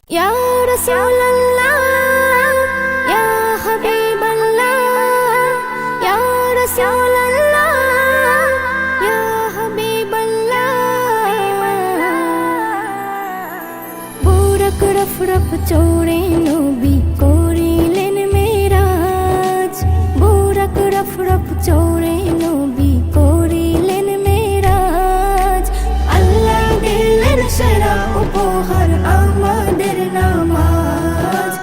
Ya Rasulallah, Ya Habiballah, Ya Rasulallah, Ya Habiballah. Burak raf raf chore Nabi korilen Miraj. Burak raf raf chore Nabi korilen Miraj. Allah dilen sera upohar amader নামাজ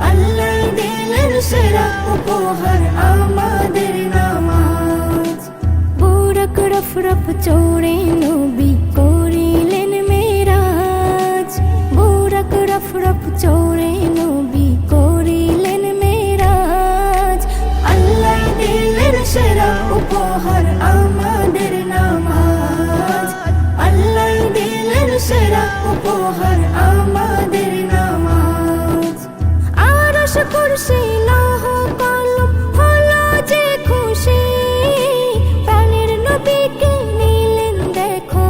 আল্লাহ দিলেন সেরা উপহার আমাদের নামাজ বুরাক রফ রফ চড়ে নবী করিলেন মেরাজ বুরাক রফ রফ চড়ে নবী করিলেন মেরাজ আল্লাহ দিলেন সেরা উপহার আমাদের নামাজ আল্লাহ দিলেন সেরা উপহার আমাদের কুরসি লৌহ কলম হলো যে খুশি প্রাণের নবীকে নিলেন দেখো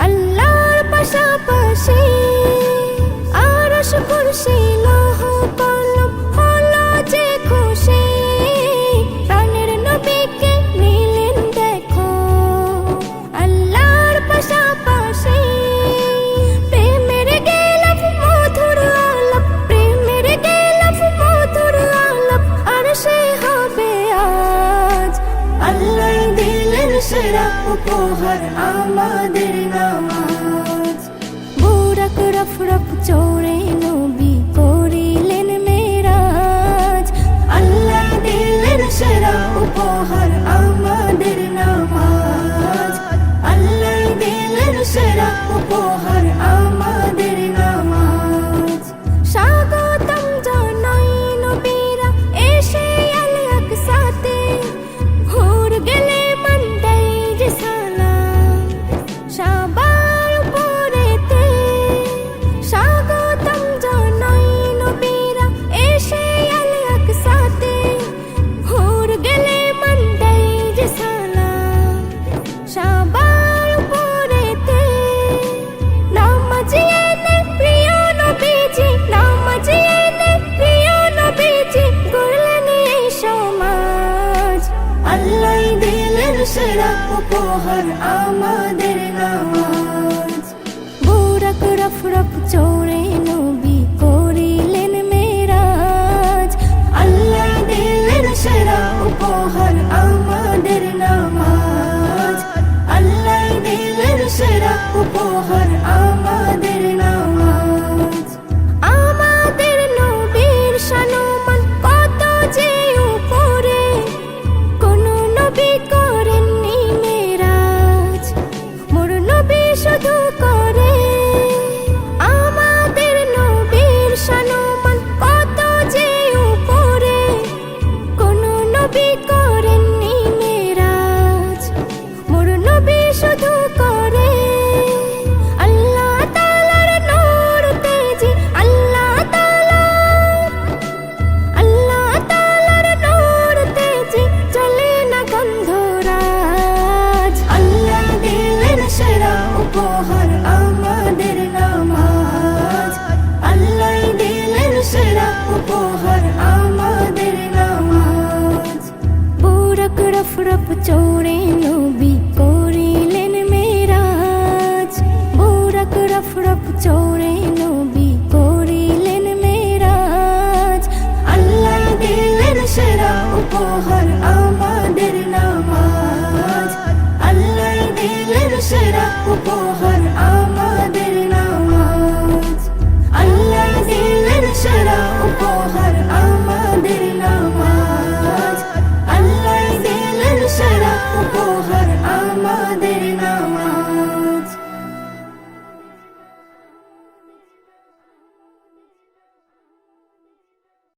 আল্লাহর পাশাপাশি আরশ কুরসি লৌহ কলম হলো যে খুশি প্রাণের নবীকে নিলেন দেখো আল্লাহর পাশাপাশি প্রেমের গেলাপ মধুর আলাপ আল্লাহ দিলেন সেরা উপহার আমাদের নামাজ বুরাক রফ রফ চড়ে নবী করিলেন মেরাজ আল্লাহ দিলেন সেরা উপহার আমাদের নামাজ আল্লাহ দিলেন সেরা উপহার আমাদের নামাজ স্বাগতম জানাই নবীরা এসে আলে আকসাতে গেলে মন দেয় যে সালাম সবার উপরেতে স্বাগতম জানাই নবীরা এসে আলে আকসাতে ঘুর গেলে মন দেয় যে সালাম সবার উপরেতে নামাজিয়ে নে প্রিয় নবীজি নামাজিয়ে নে প্রিয় নবীজি গড়লেন এই সমাজ আল্লাহ দিলেন সেরা উপহার আমাদের নামাজ বুরাক রফ রফ চড়ে নবী করিলেন মেরাজ আল্লাহ দিলেন সেরা উপহার আমাদের নামাজ আল্লাহ দিলেন সেরা উপহার আমাদের নামাজ আমাদের নবীর সম্মান কত যে উপরে নবী করেননি মেরাজ মোর নবী শুধু করে আমাদের নবীর সম্মান কত যে উপরে কোন নবী করেননি মেরাজ মোর নবী শুধু করে আল্লাহ তাআলার নূর তেজি আল্লাহ তাআলার নূর তেজি চলে না গন্ধরাজ আল্লাহ দিলেন সেরা উপহার আমাদের নামাজ আল্লাহ দিলেন সেরা উপহার আমাদের নামাজ বুরাক রফ রফ চড়ে নবী করিলেন মেরাজ বুরাক রফ রফ চড়ে নবী করিলেন মেরাজ আল্লাহ দিলেন সেরা উপহার আমাদের নামাজ আল্লাহ দিলেন সেরা উপহার আমাদের নামাজ আল্লাহ দিলেন সেরা উপহার আমাদের নামাজ আল্লাহ দিলেন সেরা উপহার আমাদের